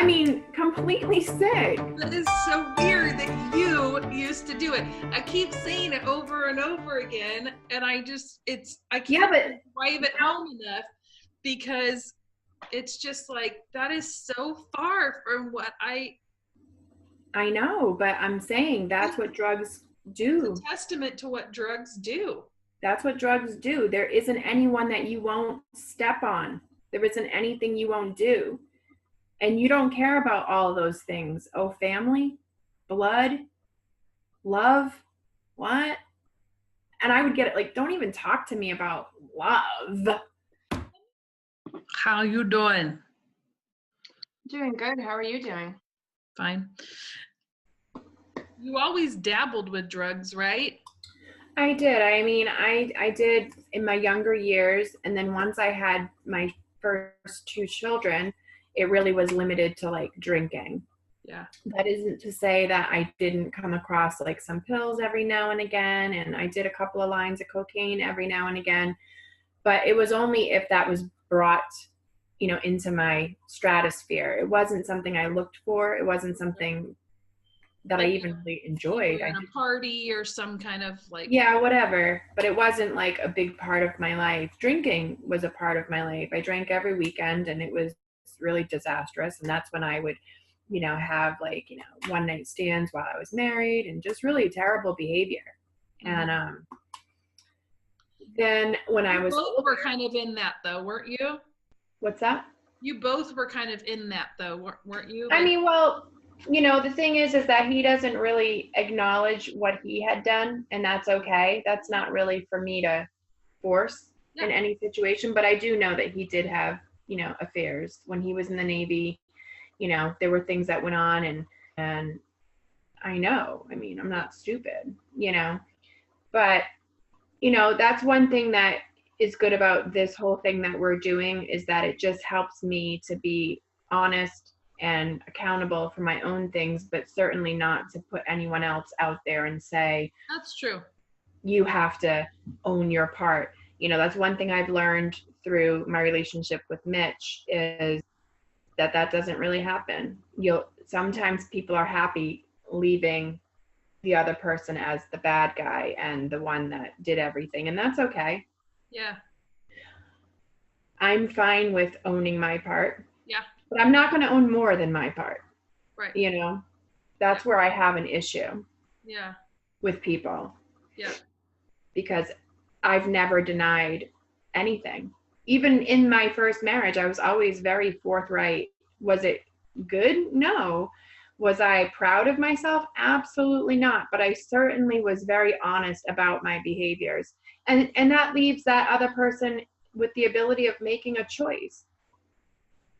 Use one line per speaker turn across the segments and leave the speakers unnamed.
mean, completely sick.
That is so weird that you used to do it. I keep saying it over and over again, and I can't drive it home enough, because it's just like, that is so far from what I
know, but I'm saying that's what drugs do.
It's a testament to what drugs do.
That's what drugs do. There isn't anyone that you won't step on. There isn't anything you won't do. And you don't care about all those things. Oh, family, blood, love, what? And I would get it, like, don't even talk to me about love.
How you doing?
Doing good. How are you doing?
Fine. You always dabbled with drugs, right?
I did. I mean, I did in my younger years. And then once I had my first two children, it really was limited to like drinking.
Yeah.
That isn't to say that I didn't come across like some pills every now and again. And I did a couple of lines of cocaine every now and again. But it was only if that was brought, you know, into my stratosphere. It wasn't something I looked for. It wasn't something that I even really enjoyed.
A party or some kind of like...
Yeah, whatever. But it wasn't like a big part of my life. Drinking was a part of my life. I drank every weekend, and it was really disastrous. And that's when I would, you know, have like, you know, one night stands while I was married, and just really terrible behavior.
Mm-hmm.
And then when I was
older, were kind of in that though, weren't you?
What's that?
You both were kind of in that though, weren't you?
I mean, well, you know, the thing is that he doesn't really acknowledge what he had done, and that's okay. That's not really for me to force in any situation. But I do know that he did have, you know, affairs when he was in the Navy. You know, there were things that went on, and I know, I mean, I'm not stupid, you know, but, you know, that's one thing that is good about this whole thing that we're doing, is that it just helps me to be honest and accountable for my own things, but certainly not to put anyone else out there and say,
that's true, you
have to own your part. You know, that's one thing I've learned through my relationship with Mitch, is that doesn't really happen. Sometimes people are happy leaving the other person as the bad guy and the one that did everything, and that's okay.
Yeah.
I'm fine with owning my part.
Yeah.
But I'm not going to own more than my part.
Right.
You know, that's where I have an issue.
Yeah.
With people.
Yeah.
Because I've never denied anything. Even in my first marriage, I was always very forthright. Was it good? No. Was I proud of myself? Absolutely not. But I certainly was very honest about my behaviors. And that leaves that other person with the ability of making a choice.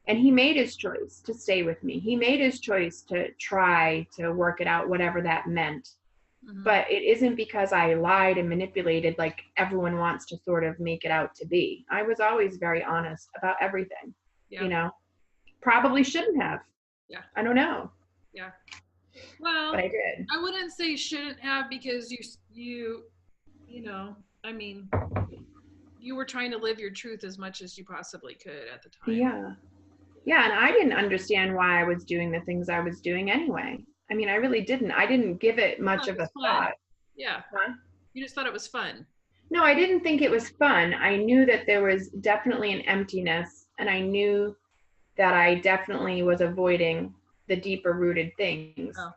And he made his choice to stay with me. He made his choice to try to work it out, whatever that meant. Mm-hmm. But it isn't because I lied and manipulated like everyone wants to sort of make it out to be. I was always very honest about everything. Yeah. You know, probably shouldn't have.
Yeah.
I don't know.
Yeah. Well,
but I did.
I wouldn't say shouldn't have, because you know, I mean, you were trying to live your truth as much as you possibly could at the time.
Yeah. Yeah, and I didn't understand why I was doing the things I was doing anyway. I mean, I really didn't. I didn't give it much of a thought.
Yeah. Huh? You just thought it was fun.
No, I didn't think it was fun. I knew that there was definitely an emptiness, and I knew that I definitely was avoiding the deeper rooted things. Oh.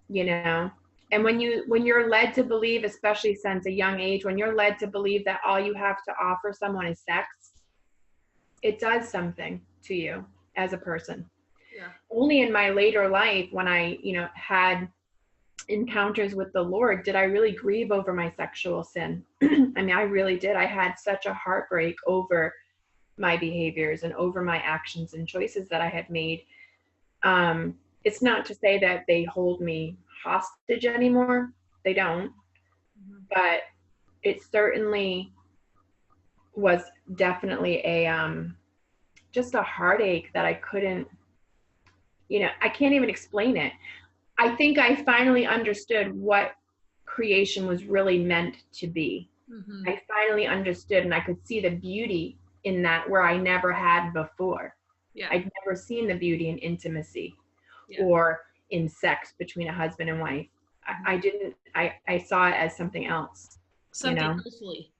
You know? And when you're led to believe, especially since a young age, when you're led to believe that all you have to offer someone is sex, it does something to you as a person. Yeah. Only in my later life, when I, you know, had encounters with the Lord, did I really grieve over my sexual sin. I mean, I really did. I had such a heartbreak over my behaviors and over my actions and choices that I had made. It's not to say that they hold me hostage anymore. They don't. Mm-hmm. But it certainly was definitely a just a heartache that I couldn't, you know, I can't even explain it. I think I finally understood what creation was really meant to be. Mm-hmm. I finally understood, and I could see the beauty in that where I never had before.
Yeah.
I'd never seen the beauty in intimacy
Yeah.
or in sex between a husband and wife. I saw it as something else.
Something earthly.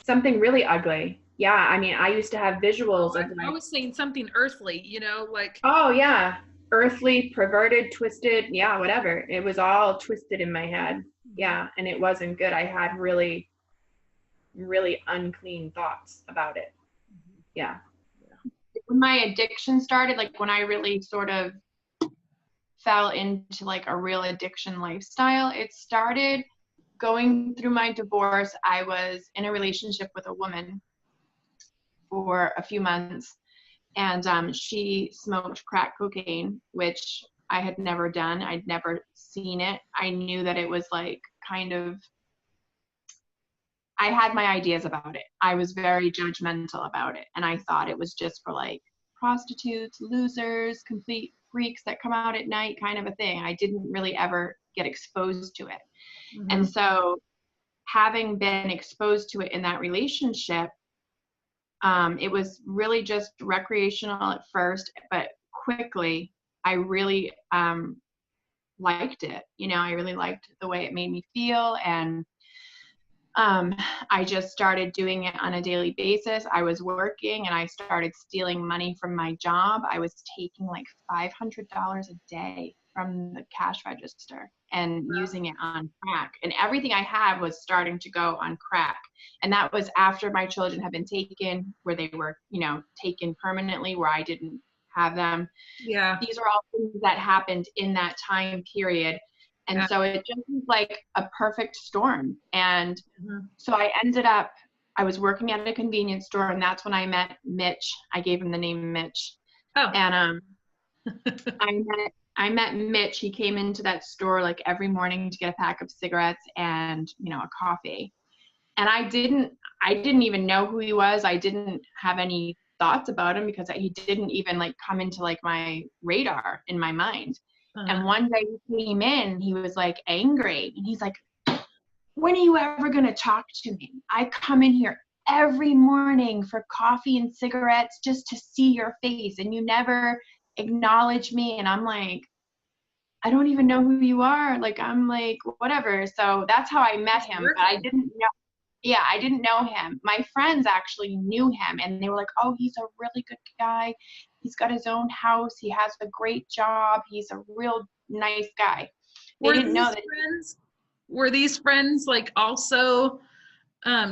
Something really ugly. Yeah, I mean, I used to have visuals of
I was saying something earthly, you know, like.
Oh yeah, earthly, perverted, twisted, yeah, whatever. It was all twisted in my head. Yeah, and it wasn't good. I had really, really unclean thoughts about it. Yeah.
When my addiction started, like when I really sort of fell into like a real addiction lifestyle, it started going through my divorce. I was in a relationship with a woman for a few months, and she smoked crack cocaine, which I had never done. I'd never seen it. I knew that it was like kind of, I had my ideas about it. I was very judgmental about it, and I thought it was just for like prostitutes, losers, complete freaks that come out at night kind of a thing. I didn't really ever get exposed to it. Mm-hmm. And so having been exposed to it in that relationship, it was really just recreational at first, but quickly I really liked it. You know, I really liked the way it made me feel, and I just started doing it on a daily basis. I was working and I started stealing money from my job. I was taking like $500 a day from the cash register and using it on crack. And everything I had was starting to go on crack. And that was after my children had been taken, where they were, you know, taken permanently, where I didn't have them.
Yeah.
These are all things that happened in that time period. And so it just was like a perfect storm. And so I ended up, I was working at a convenience store, and that's when I met Mitch. I gave him the name Mitch.
Oh.
And I met Mitch. He came into that store like every morning to get a pack of cigarettes and, you know, a coffee. And I didn't even know who he was. I didn't have any thoughts about him because he didn't even like come into like my radar in my mind. And one day he came in, he was like angry, and he's like, when are you ever going to talk to me? I come in here every morning for coffee and cigarettes just to see your face, and you never acknowledge me. And I'm like, I don't even know who you are. Like, I'm like, whatever. So that's how I met him. But I didn't know. Yeah, I didn't know him. My friends actually knew him, and they were like, oh, he's a really good guy. He's got his own house. He has a great job. He's a real nice guy. They didn't know that.
Were these friends like also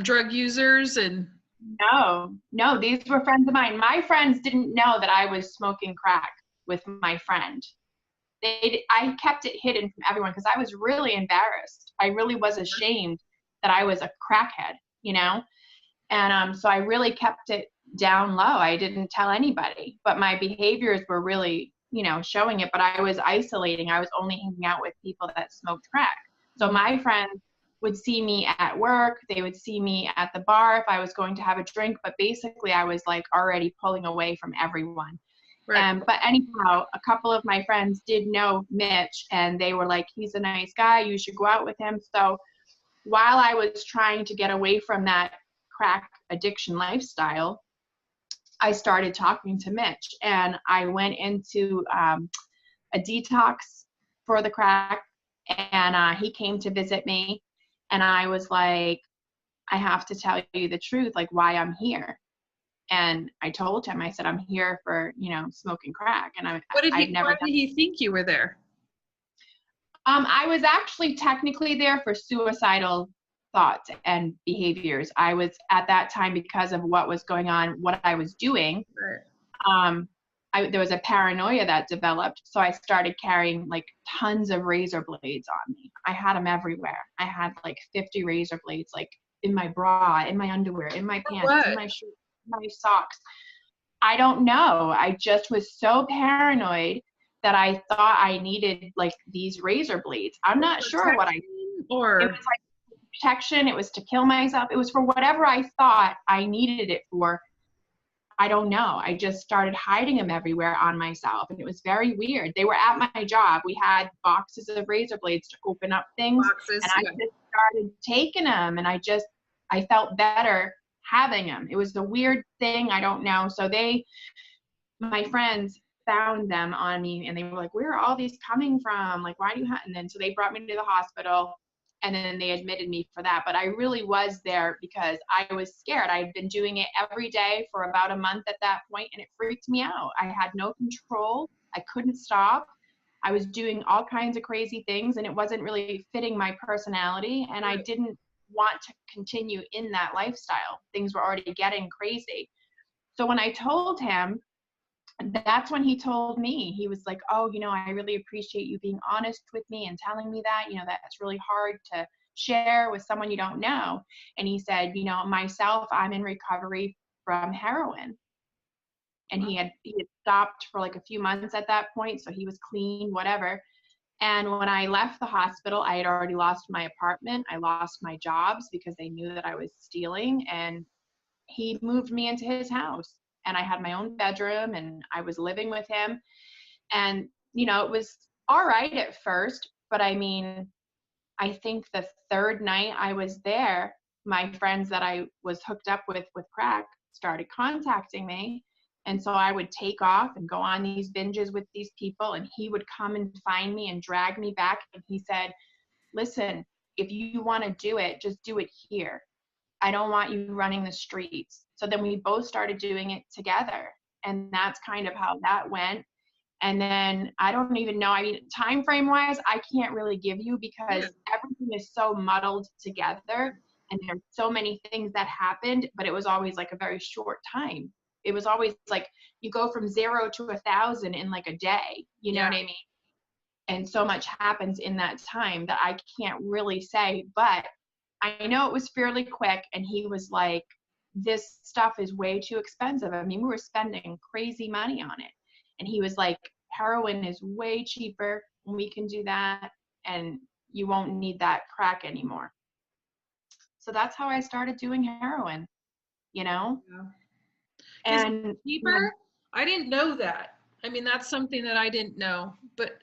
drug users? And
No, these were friends of mine. My friends didn't know that I was smoking crack with my friend. I kept it hidden from everyone because I was really embarrassed. I really was ashamed that I was a crackhead, you know? And so I really kept it down low. I didn't tell anybody, but my behaviors were really, you know, showing it, but I was isolating. I was only hanging out with people that smoked crack. So my friends would see me at work. They would see me at the bar if I was going to have a drink, but basically I was like already pulling away from everyone. Right. But anyhow, a couple of my friends did know Mitch, and they were like, he's a nice guy. You should go out with him. So while I was trying to get away from that crack addiction lifestyle, I started talking to Mitch, and I went into a detox for the crack, and he came to visit me, and I was like, I have to tell you the truth, like why I'm here. And I told him, I said, I'm here for, you know, smoking crack. And
why did he think you were there?
I was actually technically there for suicidal thoughts and behaviors. I was at that time, because of what was going on, what I was doing. Right. There was a paranoia that developed. So I started carrying like tons of razor blades on me. I had them everywhere. I had like 50 razor blades, like in my bra, in my underwear, in my pants, in my shoes, my socks. I don't know. I just was so paranoid that I thought I needed like these razor blades. I'm not sure what I did. Or it was like protection. It was to kill myself. It was for whatever I thought I needed it for. I don't know. I just started hiding them everywhere on myself, and it was very weird. They were at my job. We had boxes of razor blades to open up things, and I just started taking them, and I felt better having them. It was the weird thing. I don't know. So they my friends found them on me and they were like, where are all these coming from? Like, why do you have, and then so they brought me to the hospital and then they admitted me for that. But I really was there because I was scared. I had been doing it every day for about a month at that point, and it freaked me out. I had no control. I couldn't stop. I was doing all kinds of crazy things and it wasn't really fitting my personality, and I didn't want to continue in that lifestyle. Things were already getting crazy. So when I told him, that's when he told me, he was like, oh, you know, I really appreciate you being honest with me and telling me that, you know, that's really hard to share with someone you don't know. And he said, you know, myself, I'm in recovery from heroin. And he had stopped for like a few months at that point, so he was clean, whatever. And when I left the hospital, I had already lost my apartment. I lost my jobs because they knew that I was stealing, and he moved me into his house. And I had my own bedroom and I was living with him. And, you know, it was all right at first, but I mean, I think the third night I was there, my friends that I was hooked up with crack started contacting me. And so I would take off and go on these binges with these people, and he would come and find me and drag me back. And he said, listen, if you want to do it, just do it here. I don't want you running the streets. So then we both started doing it together. And that's kind of how that went. And then I don't even know, I mean, time frame wise, I can't really give you because everything is so muddled together and there's so many things that happened, but it was always like a very short time. It was always like you go from 0 to 1,000 in like a day, you know what I mean? And so much happens in that time that I can't really say, but I know it was fairly quick. And he was like, this stuff is way too expensive. I mean, we were spending crazy money on it. And he was like, heroin is way cheaper. We can do that. And you won't need that crack anymore. So that's how I started doing heroin, you know?
Yeah.
And
cheaper? I didn't know that. I mean, that's something that I didn't know, but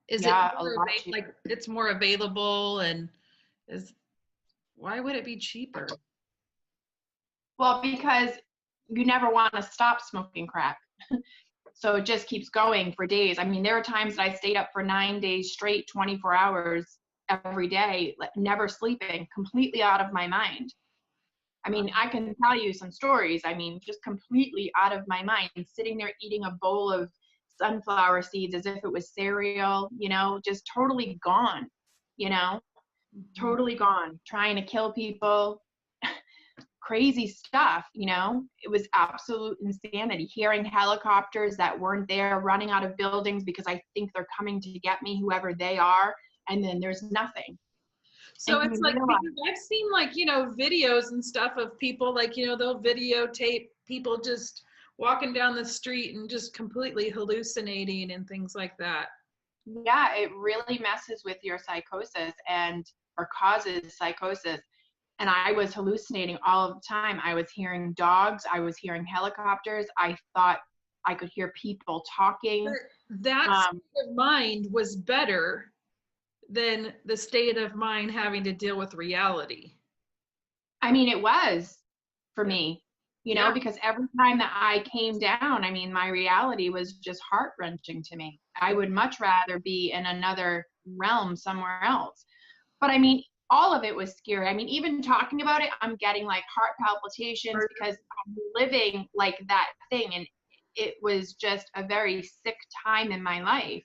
is it more like it's more available, and why would it be cheaper?
Well, because you never want to stop smoking crack. So it just keeps going for days. I mean, there are times that I stayed up for 9 days straight, 24 hours every day, never sleeping, completely out of my mind. I mean, I can tell you some stories. I mean, just completely out of my mind, sitting there eating a bowl of sunflower seeds as if it was cereal, you know, just totally gone, you know, totally gone, trying to kill people, crazy stuff, you know. It was absolute insanity. Hearing helicopters that weren't there, running out of buildings because I think they're coming to get me, whoever they are, and then there's nothing.
So it's like, because I've seen like, you know, videos and stuff of people like, you know, they'll videotape people just walking down the street and just completely hallucinating and things like that.
Yeah, it really messes with your psychosis or causes psychosis. And I was hallucinating all of the time. I was hearing dogs. I was hearing helicopters. I thought I could hear people talking.
That state of mind was better than the state of mind having to deal with reality.
I mean, it was for me, you know, because every time that I came down, I mean, my reality was just heart-wrenching to me. I would much rather be in another realm somewhere else. But I mean, all of it was scary. I mean, even talking about it, I'm getting like heart palpitations because I'm living like that thing. And it was just a very sick time in my life.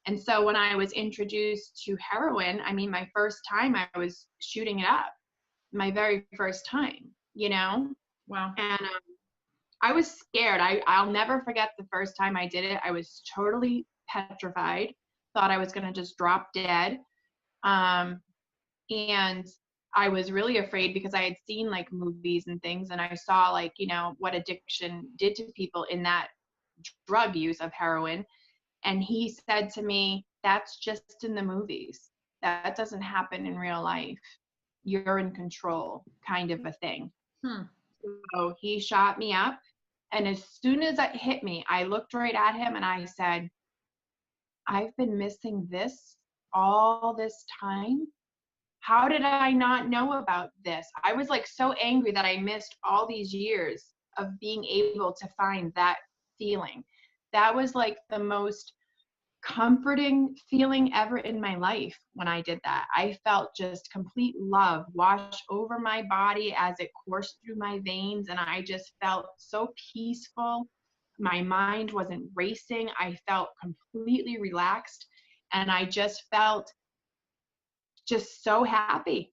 And so when I was introduced to heroin, I mean, my first time I was shooting it up, my very first time, you know?
Wow.
And I was scared. I'll never forget the first time I did it. I was totally petrified, thought I was going to just drop dead. And I was really afraid because I had seen like movies and things, and I saw like, you know, what addiction did to people in that drug use of heroin. And he said to me, that's just in the movies. That doesn't happen in real life. You're in control, kind of a thing. So he shot me up. And as soon as it hit me, I looked right at him and I said, I've been missing this all this time. How did I not know about this? I was like so angry that I missed all these years of being able to find that feeling. That was like the most comforting feeling ever in my life when I did that. I felt just complete love wash over my body as it coursed through my veins, and I just felt so peaceful. My mind wasn't racing. I felt completely relaxed, and I just felt just so happy.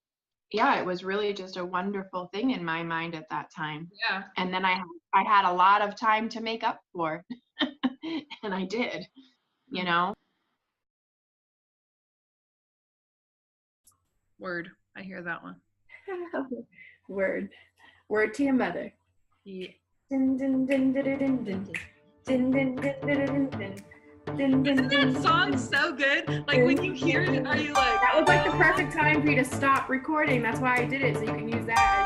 Yeah, it was really just a wonderful thing in my mind at that time.
Yeah.
And then I had a lot of time to make up for. And I did, you know.
Word. I hear that one.
Word to your mother.
Yeah.
Isn't
that song so good? Like when you hear it, are you like,
that was like the perfect time for you to stop recording. That's why I did it, so you can use that